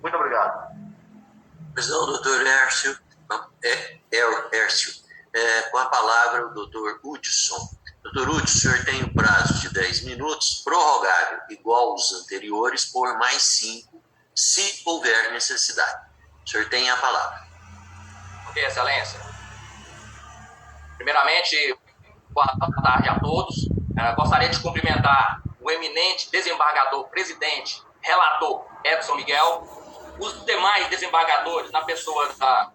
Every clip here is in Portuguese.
Muito obrigado. Pois não, doutor Hércio, com a palavra o doutor Hudson. Doutor Hudson, o senhor tem o prazo de 10 minutos, prorrogável, igual aos anteriores, por mais 5, se houver necessidade. O senhor tem a palavra. Ok, excelência. Primeiramente, boa tarde a todos. Gostaria de cumprimentar o eminente desembargador, presidente, relator Edson Miguel, os demais desembargadores, na pessoa da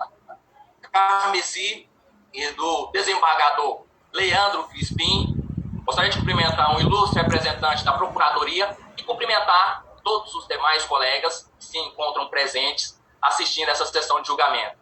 Carmeci e do desembargador Leandro Crispim. Gostaria de cumprimentar um ilustre representante da Procuradoria e cumprimentar todos os demais colegas que se encontram presentes assistindo essa sessão de julgamento.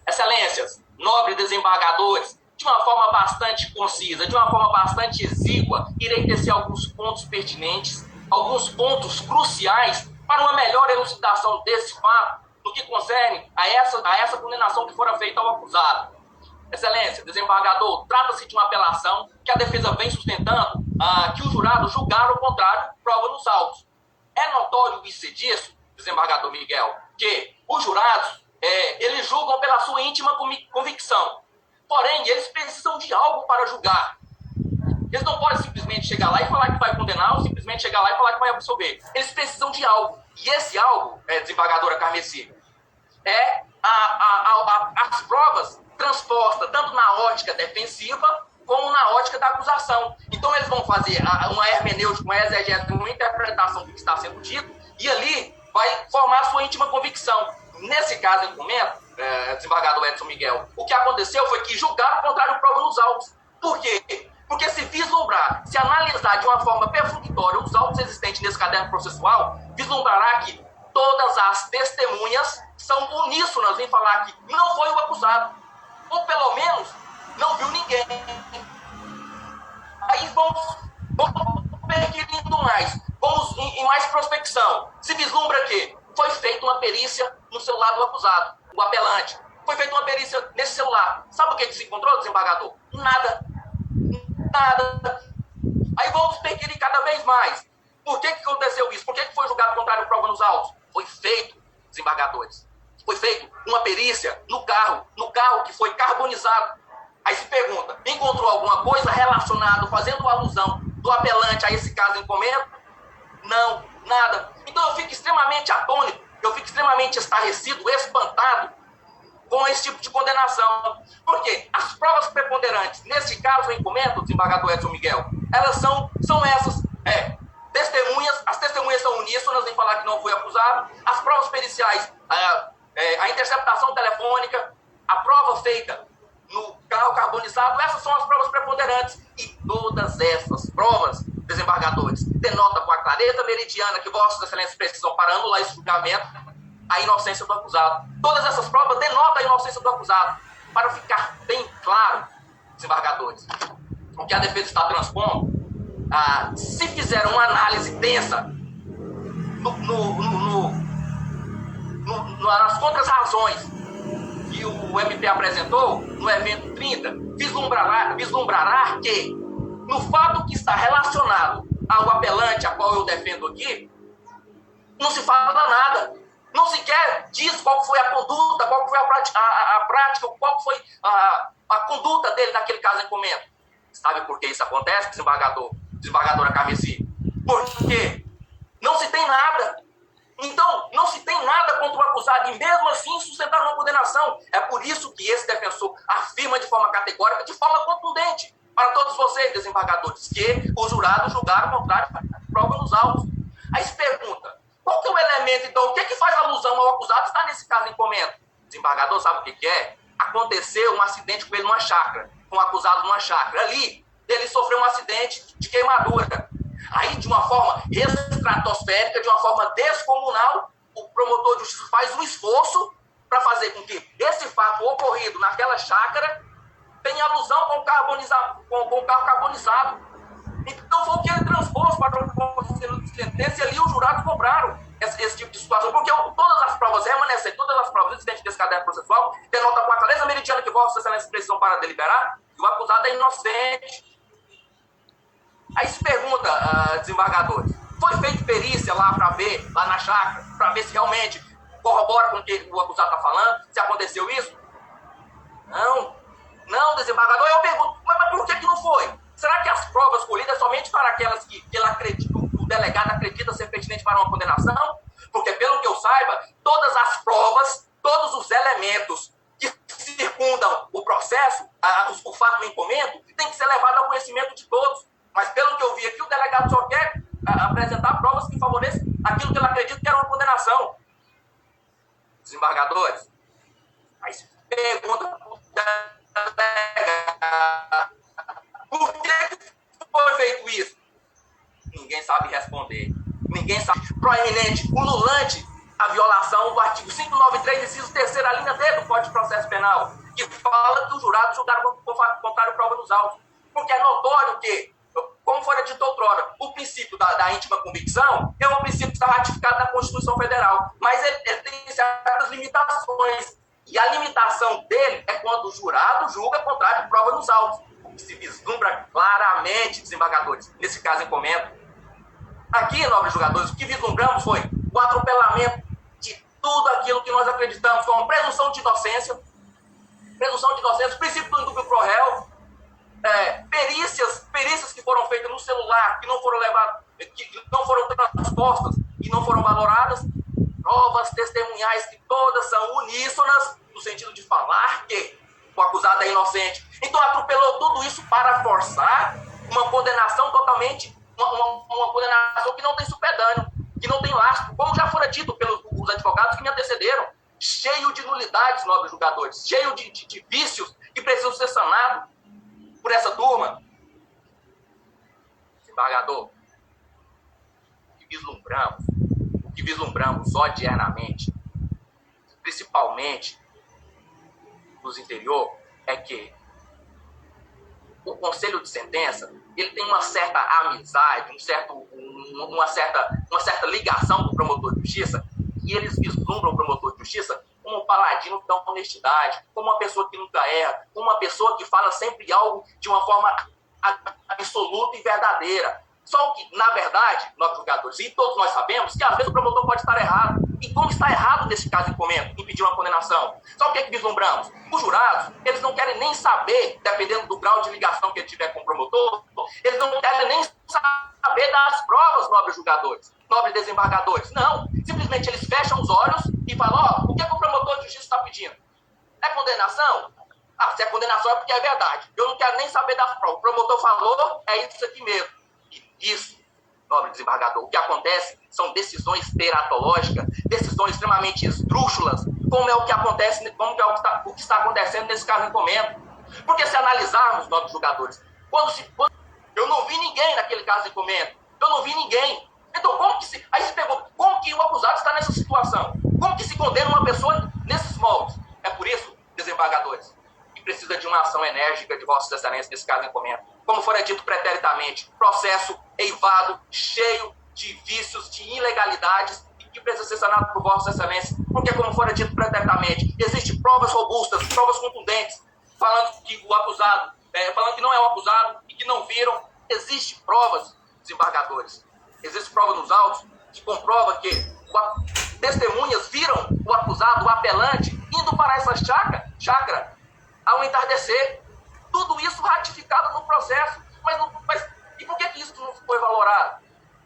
Excelências, nobres desembargadores, de uma forma bastante concisa, de uma forma bastante exígua, irei tecer alguns pontos pertinentes, alguns pontos cruciais para uma melhor elucidação desse fato no que concerne a essa condenação que fora feita ao acusado. Excelência, desembargador, trata-se de uma apelação que a defesa vem sustentando que os jurados julgaram o contrário, prova nos autos. É notório e ser disso, desembargador Miguel, que os jurados, eles julgam pela sua íntima convicção. Porém, eles precisam de algo para julgar. Eles não podem simplesmente chegar lá e falar que vai condenar ou simplesmente chegar lá e falar que vai absolver. Eles precisam de algo. E esse algo, desembargadora Carmeci, é as provas transpostas tanto na ótica defensiva como na ótica da acusação. Então eles vão fazer uma hermenêutica, uma exegese, uma interpretação do que está sendo dito e ali vai formar a sua íntima convicção. Nesse caso em comento, desembargador Edson Miguel, o que aconteceu foi que julgaram o contrário prova nos autos. Por quê? Porque se vislumbrar, se analisar de uma forma perfunctória os autos existentes nesse caderno processual, vislumbrará que todas as testemunhas são uníssonas em falar que não foi o acusado, ou pelo menos não viu ninguém. Aí vamos perquirindo mais, vamos em mais prospecção. Se vislumbra que foi feita uma perícia no celular do acusado, o apelante. Foi feita uma perícia nesse celular. Sabe o que se encontrou, desembargador? Nada. Aí vamos perquirir cada vez mais. Por que aconteceu isso? Por que foi julgado contrário à prova nos autos? Foi feito, desembargadores, foi feito uma perícia no carro que foi carbonizado. Aí se pergunta, encontrou alguma coisa relacionada, fazendo alusão do apelante a esse caso em comento? Não, nada. Então eu fico extremamente atônito, eu fico extremamente estarrecido, espantado com esse tipo de condenação. Porque as provas preponderantes, nesse caso em comento, desembargador Edson Miguel, elas são essas, testemunhas, as testemunhas são uníssonas em falar que não foi acusado, as provas periciais, a interceptação telefônica, a prova feita no carro carbonizado, essas são as provas preponderantes. E todas essas provas, desembargadores, denotam com a clareza meridiana que vossas excelências precisam para anular esse julgamento a inocência do acusado. Todas essas provas denotam a inocência do acusado. Para ficar bem claro, desembargadores, o que a defesa está transpondo, se fizer uma análise densa nas contras-razões que o MP apresentou no evento 30, vislumbrará que, no fato que está relacionado ao apelante, a qual eu defendo aqui, não se fala nada. Não sequer diz qual foi a conduta, qual foi a prática, qual foi a conduta dele naquele caso em comento. Sabe por que isso acontece, desembargadora Carmeci? Porque não se tem nada. Então, não se tem nada contra o acusado e mesmo assim sustentar uma condenação. É por isso que esse defensor afirma de forma categórica, de forma contundente, para todos vocês, desembargadores, que os jurados julgaram o contrário, prova nos autos. Aí se pergunta, qual que é o elemento, então, o que faz alusão ao acusado está nesse caso em comento? Desembargador, sabe o que é? Aconteceu um acidente com ele numa chácara, com o acusado numa chácara. Ali, ele sofreu um acidente de queimadura. Aí, de uma forma estratosférica, de uma forma descomunal, o promotor de justiça faz um esforço para fazer com que esse fato ocorrido naquela chácara tenha alusão com o carro carbonizado. Então, foi o que ele transpôs para o conselho de sentença e ali os jurados cobraram esse tipo de situação. Porque todas as provas remanescentes, todas as provas existentes desse caderno processual denotam com a clareza meridiana que vossa excelência precisam para deliberar que o acusado é inocente. Aí se pergunta, desembargadores, Foi feita perícia lá para ver, lá na chácara, para ver se realmente corrobora com o que o acusado está falando, se aconteceu isso? Não, desembargador. Eu pergunto, mas por que não foi? Será que as provas colhidas somente para aquelas que ele acredita, o delegado acredita ser pertinente para uma condenação? Porque, pelo que eu saiba, todas as provas, todos os elementos que circundam o processo, o fato em comento, tem que ser levado ao conhecimento de todos. Mas, pelo que eu vi aqui, o delegado só quer apresentar provas que favorecem aquilo que ele acredita que era uma condenação. Desembargadores, aí se pergunta por que foi feito isso? Ninguém sabe responder. Ninguém sabe. Proeminente, ululante, a violação do artigo 593, inciso 3ª, linha D do Código de Processo Penal, que fala que os jurados julgaram contrário prova nos autos. Porque é notório que, como foi dito outrora, o princípio da íntima convicção é um princípio que está ratificado na Constituição Federal, mas ele tem certas limitações. E a limitação dele é quando o jurado julga contrário de prova nos autos, o que se vislumbra claramente, desembargadores, nesse caso em comento. Aqui, nobres julgadores, o que vislumbramos foi o atropelamento de tudo aquilo que nós acreditamos como presunção de inocência, princípio do indúbio pro réu, perícias que foram feitas no celular, que não foram levadas, que não foram transpostas e não foram valoradas, provas testemunhais que todas são uníssonas, no sentido de falar que o acusado é inocente. Então atropelou tudo isso para forçar uma condenação totalmente, uma condenação que não tem supedâneo, que não tem lastro, como já fora dito pelos advogados que me antecederam, cheio de nulidades, nobres julgadores, cheio de vícios que precisam ser sanados por essa turma. Desembargador, o que vislumbramos odiernamente, principalmente nos interior, é que o conselho de sentença ele tem uma certa amizade, uma certa ligação com o promotor de justiça, e eles vislumbram o promotor de justiça como um paladino da honestidade, como uma pessoa que nunca erra, como uma pessoa que fala sempre algo de uma forma absoluta e verdadeira. Só que, na verdade, nós julgadores, e todos nós sabemos que às vezes o promotor pode estar errado. E como está errado nesse caso em comento, impedir uma condenação? Só o que vislumbramos? Os jurados, eles não querem nem saber, dependendo do grau de ligação que ele tiver com o promotor, eles não querem nem saber das provas, nobres julgadores, nobres desembargadores. Não, simplesmente eles fecham os olhos e falam, o que o promotor de justiça está pedindo? É condenação? Se é condenação é porque é verdade. Eu não quero nem saber das provas. O promotor falou, é isso aqui mesmo. Isso, nobre desembargador, o que acontece são decisões teratológicas, decisões extremamente esdrúxulas, como é o que acontece, o que está acontecendo nesse caso em comento. Porque se analisarmos, nobres julgadores, eu não vi ninguém naquele caso em comento, eu não vi ninguém. Então aí se pergunta, como que o acusado está nessa situação? Como que se condena uma pessoa nesses moldes? É por isso, desembargadores, que precisa de uma ação enérgica de Vossa Excelência nesse caso em comento. Como fora dito preteritamente, processo eivado, cheio de vícios, de ilegalidades, e que precisa ser sanado por Vossa Excelência, porque, como fora dito preteritamente, existem provas robustas, provas contundentes, falando que o acusado, falando que não é o acusado e que não viram. Existem provas, desembargadores, existe prova nos autos que comprova que testemunhas viram o acusado, o apelante, indo para essa chácara ao entardecer. Tudo isso ratificado no processo. Mas e por que isso não foi valorado?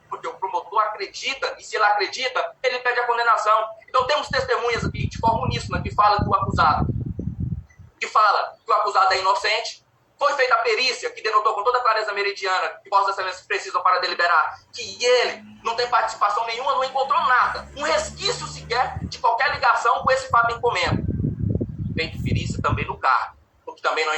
Porque o promotor acredita, e se ele acredita, ele pede a condenação. Então temos testemunhas aqui de forma uníssona que fala que o acusado é inocente. Foi feita a perícia que denotou com toda a clareza meridiana que Vossas Excelências precisam para deliberar que ele não tem participação nenhuma, não encontrou nada, um resquício sequer de qualquer ligação com esse fato em comento. Feito perícia também no carro, o que também não